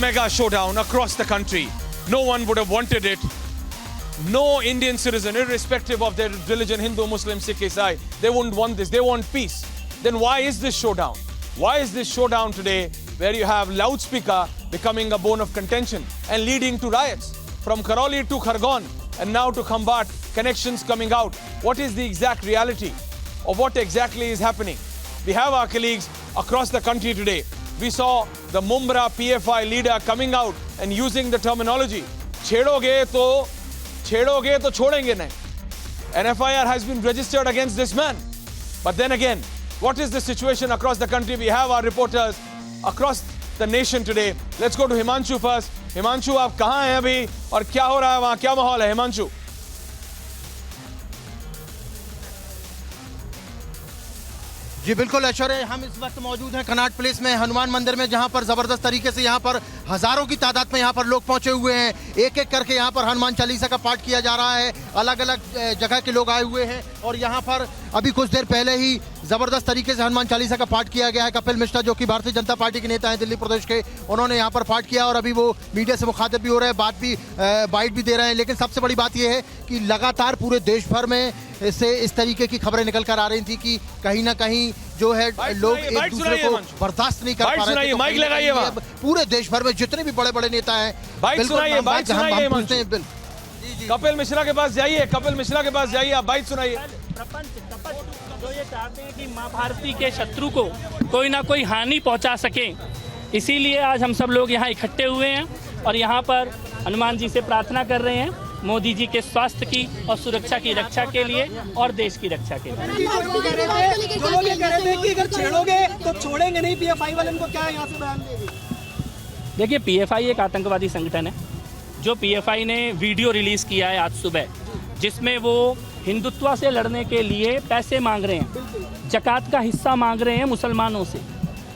mega showdown across the country. No one would have wanted it. No Indian citizen, irrespective of their religion, Hindu, Muslim, Sikh, Isai, they wouldn't want this. They want peace. Then why is this showdown? Why is this showdown today where you have loudspeaker becoming a bone of contention and leading to riots? From Karoli to Khargon and now to Khambat, connections coming out. What is the exact reality of what exactly is happening? We have our colleagues across the country today. We saw the Mumra PFI leader coming out and using the terminology, छेड़ोगे तो छोड़ेंगे नहीं. An FIR has been registered against this man. But then again, what is the situation across the country? We have our reporters across the nation today. Let's go to Himanshu first. Himanshu, आप कहाँ हैं अभी और क्या हो रहा है वहाँ, क्या माहौल है हिमांशु? जी बिल्कुल ऐश्वर्य, हम इस वक्त मौजूद हैं कनॉट प्लेस में, हनुमान मंदिर में, जहां पर ज़बरदस्त तरीके से यहां पर हज़ारों की तादाद में यहां पर लोग पहुंचे हुए हैं. एक एक करके यहां पर हनुमान चालीसा का पाठ किया जा रहा है. अलग अलग जगह के लोग आए हुए हैं और यहां पर अभी कुछ देर पहले ही ज़बरदस्त तरीके से हनुमान चालीसा का पाठ किया गया है. कपिल मिश्रा जो कि भारतीय जनता पार्टी के नेता हैं दिल्ली प्रदेश के, उन्होंने यहाँ पर पाठ किया और अभी वो मीडिया से मुखातिब भी हो रहे हैं, बाइट भी दे रहे हैं. लेकिन सबसे बड़ी बात यह है कि लगातार पूरे देश भर में से इस तरीके की खबरें निकल कर आ रही थी कि कहीं ना कहीं जो है लोग एक दूसरे को बर्दाश्त नहीं कर पा रहे थे. माइक लगाइए वहाँ. पूरे देश भर में जितने भी बड़े बड़े नेता हैं, बाइट सुनाइए. कपिल मिश्रा के पास जाइए, कपिल मिश्रा के पास जाइए, आप बाइट सुनाइए. जो ये चाहते हैं कि माँ भारती के शत्रु को कोई ना कोई हानि पहुंचा सके, इसीलिए आज हम सब लोग यहाँ इकट्ठे हुए हैं और यहाँ पर हनुमान जी से प्रार्थना कर रहे हैं मोदी जी के स्वास्थ्य की और सुरक्षा की रक्षा के लिए और देश की रक्षा के लिए. जो लोग ये कह रहे थे कि अगर छेड़ोगे तो छोड़ेंगे नहीं पीएफआई वाले, को क्या यहाँ से बयान देंगे? देखिए, पीएफआई एक आतंकवादी संगठन है. जो पीएफआई ने वीडियो रिलीज़ किया है आज सुबह, जिसमें वो हिंदुत्व से लड़ने के लिए पैसे मांग रहे हैं, जकात का हिस्सा मांग रहे हैं मुसलमानों से,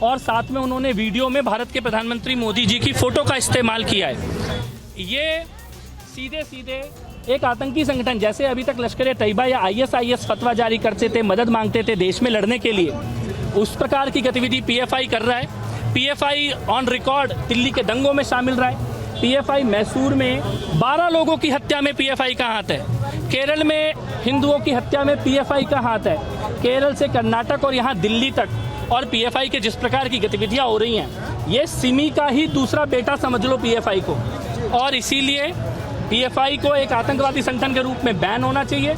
और साथ में उन्होंने वीडियो में भारत के प्रधानमंत्री मोदी जी की फ़ोटो का इस्तेमाल किया है. ये सीधे सीधे एक आतंकी संगठन, जैसे अभी तक लश्कर ए तैयबा या आईएसआईएस फतवा जारी करते थे, मदद मांगते थे देश में लड़ने के लिए, उस प्रकार की गतिविधि पीएफआई कर रहा है. पीएफआई ऑन रिकॉर्ड दिल्ली के दंगों में शामिल रहा है. पीएफआई मैसूर में 12 लोगों की हत्या में पीएफआई का हाथ है. केरल में हिंदुओं की हत्या में पीएफआई का हाथ है. केरल से कर्नाटक और यहाँ दिल्ली तक, और पीएफआई के जिस प्रकार की गतिविधियाँ हो रही हैं, ये सिमी का ही दूसरा बेटा समझ लो पीएफआई को. और इसीलिए पीएफआई को एक आतंकवादी संगठन के रूप में बैन होना चाहिए.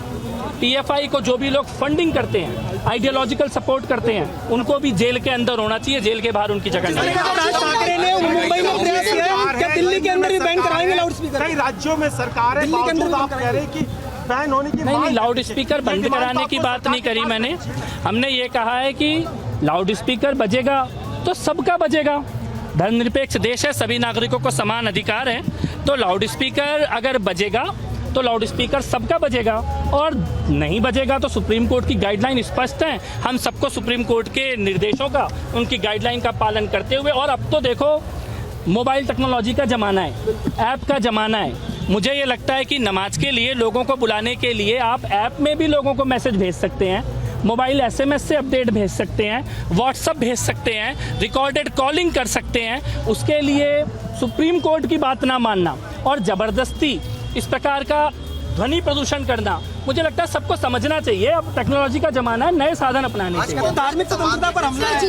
पीएफआई को जो भी लोग फंडिंग करते हैं, आइडियोलॉजिकल सपोर्ट करते हैं, उनको भी जेल के अंदर होना चाहिए, जेल के बाहर उनकी जगह नहीं. राज ठाकरे ने मुंबई में प्रयास किया, क्या दिल्ली के अंदर भी बैन कराएंगे लाउडस्पीकर? कई राज्यों में सरकार है, दिल्ली के अंदर आप कह रहे हैं कि बैन होने की नहीं, लाउड स्पीकर बंद कराने की बात नहीं करी मैंने. हमने ये कहा है कि लाउड स्पीकर बजेगा तो सबका बजेगा. धर्मनिरपेक्ष देश है, सभी नागरिकों को समान अधिकार है. तो लाउड स्पीकर अगर बजेगा तो लाउड स्पीकर सबका बजेगा, और नहीं बजेगा तो सुप्रीम कोर्ट की गाइडलाइन स्पष्ट है. हम सबको सुप्रीम कोर्ट के निर्देशों का, उनकी गाइडलाइन का पालन करते हुए, और अब तो देखो मोबाइल टेक्नोलॉजी का ज़माना है, ऐप का ज़माना है. मुझे ये लगता है कि नमाज के लिए लोगों को बुलाने के लिए आप ऐप में भी लोगों को मैसेज भेज सकते हैं, मोबाइल एसएमएस से अपडेट भेज सकते हैं, व्हाट्सएप भेज सकते हैं, रिकॉर्डेड कॉलिंग कर सकते हैं. उसके लिए सुप्रीम कोर्ट की बात ना मानना और ज़बरदस्ती इस प्रकार का ध्वनि प्रदूषण करना, मुझे लगता है सबको समझना चाहिए. अब टेक्नोलॉजी का जमाना है, नए साधन अपनाने चाहिए. धार्मिक स्वतंत्रता पर हमला है.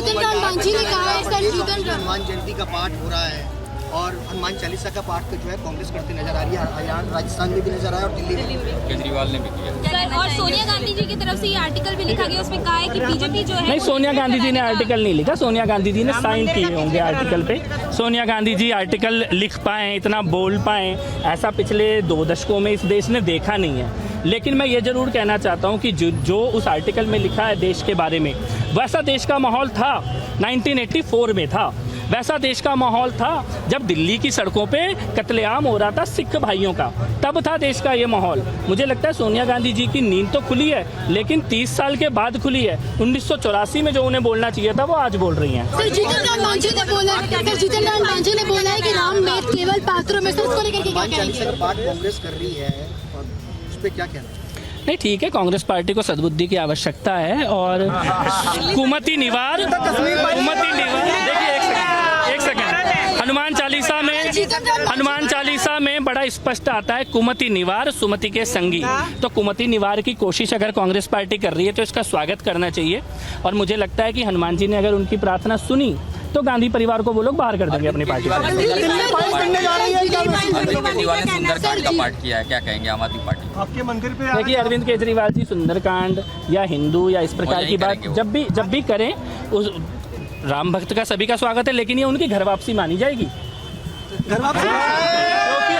हनुमान जयंती का पाठ हो रहा है और हनुमान चालीसा का पाठ जो है कांग्रेस करती नजर आ रही है. यहाँ राजस्थान में भी नजर आया और दिल्ली में केजरीवाल ने भी किया. सर, और सोनिया गांधी जी की तरफ से ये आर्टिकल भी लिखा गया, उसमें कहा है कि बीजेपी जो है. नहीं, सोनिया गांधी जी ने आर्टिकल नहीं लिखा, सोनिया गांधी जी ने साइन किए होंगे आर्टिकल पे. सोनिया गांधी जी आर्टिकल लिख पाएँ, इतना बोल पाएँ, ऐसा पिछले 2 दशकों में इस देश ने देखा नहीं है. लेकिन मैं ये ज़रूर कहना चाहता हूँ कि जो उस आर्टिकल में लिखा है देश के बारे में, वैसा देश का माहौल था 1984 में था. वैसा देश का माहौल था जब दिल्ली की सड़कों पे कत्लेआम हो रहा था सिख भाइयों का, तब था देश का ये माहौल. मुझे लगता है सोनिया गांधी जी की नींद तो खुली है, लेकिन 30 साल के बाद खुली है. 1984 में जो उन्हें बोलना चाहिए था वो आज बोल रही हैं. सर, जीतन राम मांझी ने बोला है कि राम में केवल पात्रों में से, उसको लेकर के क्या कहेंगे? कांग्रेस कर रही है और उस पर क्या कहना? नहीं, ठीक है, कांग्रेस पार्टी को सद्बुद्धि की आवश्यकता है और हुकूमती निवार, देखिए एक सेकंड, हनुमान चालीसा में बड़ा स्पष्ट आता है कुमति निवार सुमति के संगी। तो कुमति निवार की कोशिश अगर कांग्रेस पार्टी कर रही है तो इसका स्वागत करना चाहिए। और मुझे लगता है कि हनुमान जी ने अगर उनकी प्रार्थना सुनी तो गांधी परिवार को वो लोग बाहर कर देंगे अपनी पार्टी से। सुंदरकांड का पाठ किया है, क्या कहेंगे आम आदमी पार्टी? आपके मंदिर पे देखिए अरविंद केजरीवाल जी सुंदरकांड या हिंदू या इस प्रकार की बात जब भी करें, उस राम भक्त का सभी का स्वागत है, लेकिन ये उनकी घर वापसी मानी जाएगी। क्योंकि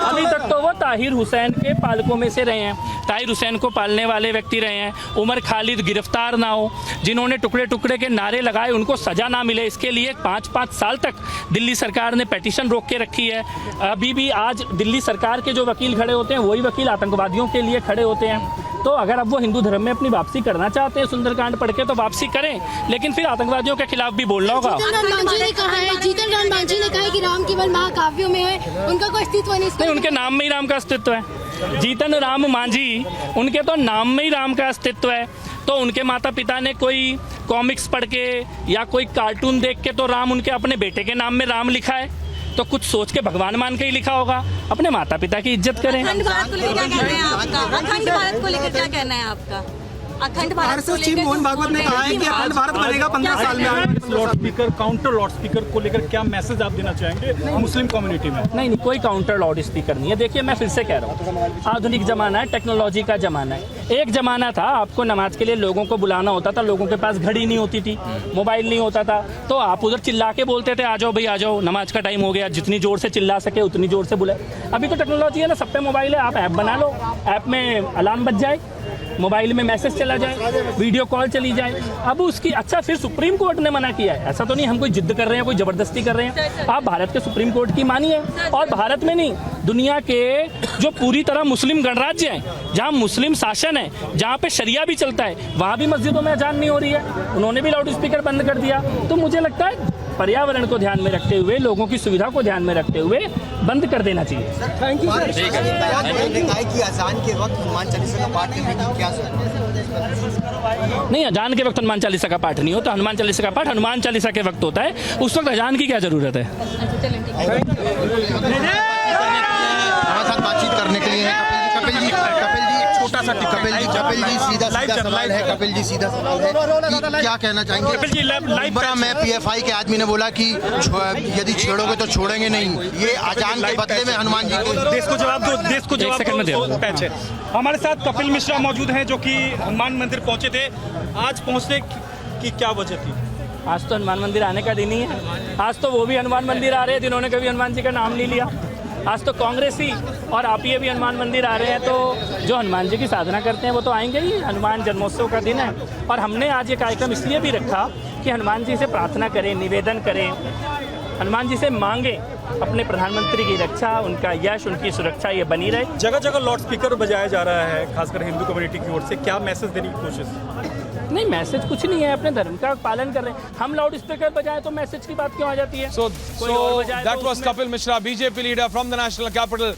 अभी तक तो वो ताहिर हुसैन के पालकों में से रहे हैं, ताहिर हुसैन को पालने वाले व्यक्ति रहे हैं। उमर खालिद गिरफ्तार ना हो, जिन्होंने टुकड़े टुकड़े के नारे लगाए उनको सजा ना मिले, इसके लिए 5-5 साल तक दिल्ली सरकार ने पेटिशन रोक के रखी है। अभी भी आज दिल्ली सरकार के जो वकील खड़े होते हैं वही वकील आतंकवादियों के लिए खड़े होते हैं। तो अगर अब वो हिंदू धर्म में अपनी वापसी करना चाहते हैं सुंदरकांड पढ़ के तो वापसी करें, लेकिन फिर आतंकवादियों के खिलाफ भी बोलना होगा। जीतन राम मांझी ने कहा है कि राम केवल महाकाव्यों में है, उनका कोई अस्तित्व नहीं। उनके नाम में ही राम का अस्तित्व है। जीतन राम मांझी, उनके तो नाम में ही राम का अस्तित्व है। तो उनके माता पिता ने कोई कॉमिक्स पढ़ के या कोई कार्टून देख के तो राम उनके अपने बेटे के नाम में राम लिखा है, तो कुछ सोच के भगवान मान के ही लिखा होगा। अपने माता पिता की इज्जत करें। अखंड भारत को लेकर क्या कहना है आपका? अखंड भारत को लेकर क्या कहना है आपका? अखंड भारत को लेकर मोहन भागवत ने कहा है कि अखंड भारत बनेगा 15 साल में। Loud speaker, counter loud speaker को लेकर क्या मैसेज आप देना चाहेंगे मुस्लिम कम्युनिटी में? नहीं, कोई काउंटर लाउड स्पीकर नहीं है। देखिए मैं फिर से कह रहा हूँ, आधुनिक जमाना है, टेक्नोलॉजी का जमाना है। एक जमाना था आपको नमाज के लिए लोगों को बुलाना होता था, लोगों के पास घड़ी नहीं होती थी, मोबाइल नहीं होता था, तो आप उधर चिल्ला के बोलते थे आ जाओ भाई आ जाओ, नमाज का टाइम हो गया। जितनी जोर से चिल्ला सके उतनी जोर से बुलाए। अभी तो टेक्नोलॉजी है ना, सब पे मोबाइल है, आप ऐप बना लो, ऐप में अलार्म बज जाए, मोबाइल में मैसेज चला जाए, वीडियो कॉल चली जाए। अब उसकी अच्छा फिर सुप्रीम कोर्ट ने मना किया है, ऐसा तो नहीं हम कोई जिद्द कर रहे हैं, कोई जबरदस्ती कर रहे हैं। आप भारत के सुप्रीम कोर्ट की मानिए, और भारत में नहीं दुनिया के जो पूरी तरह मुस्लिम गणराज्य हैं, जहाँ मुस्लिम शासन है, जहाँ पे शरिया भी चलता है, वहाँ भी मस्जिदों में अजान नहीं हो रही है, उन्होंने भी लाउड स्पीकर बंद कर दिया। तो मुझे लगता है पर्यावरण को ध्यान में रखते हुए, लोगों की सुविधा को ध्यान में रखते हुए बंद कर देना चाहिए। Thank you sir. कि अजान के वक्त हनुमान चालीसा का पाठ करने की क्या नहीं, अजान के वक्त हनुमान चालीसा का पाठ नहीं होता। हनुमान चालीसा का पाठ हनुमान चालीसा के वक्त होता है, उस वक्त अजान की क्या जरूरत है? हमारे साथ बातचीत करने के लिए कपिल जी छोटा सा कपिल जी सीधा सवाल है। कपिल जी सीधा सवाल है कि क्या कहना चाहेंगे? कपिल जी बड़ा में पीएफआई के आदमी ने बोला कि यदि छेड़ोगे तो छोड़ेंगे नहीं, ये अजान के बदले में हनुमान जी को देश को जवाब दो, देश को जवाब दो। पैचे हमारे साथ कपिल मिश्रा मौजूद हैं जो कि हनुमान मंदिर पहुंचे थे। आज पहुंचने की क्या वजह थी? आज तो हनुमान मंदिर आने का दिन ही है। आज तो वो भी हनुमान मंदिर आ रहे हैं जिन्होंने कभी हनुमान जी का नाम नहीं लिया। आज तो कांग्रेसी और आप ये भी हनुमान मंदिर आ रहे हैं, तो जो हनुमान जी की साधना करते हैं वो तो आएंगे ही। हनुमान जन्मोत्सव का दिन है और हमने आज ये कार्यक्रम इसलिए भी रखा कि हनुमान जी से प्रार्थना करें, निवेदन करें, हनुमान जी से मांगे अपने प्रधानमंत्री की रक्षा, उनका यश, उनकी सुरक्षा ये बनी रहे। जगह जगह लाउड स्पीकर बजाया जा रहा है, खासकर हिंदू कम्युनिटी की ओर से, क्या मैसेज देने की कोशिश? नहीं, मैसेज कुछ नहीं है, अपने धर्म का पालन कर रहे हैं। हम लाउड स्पीकर बजाएं तो मैसेज की बात क्यों आ जाती है? So that was Kapil Mishra, BJP leader from the national capital.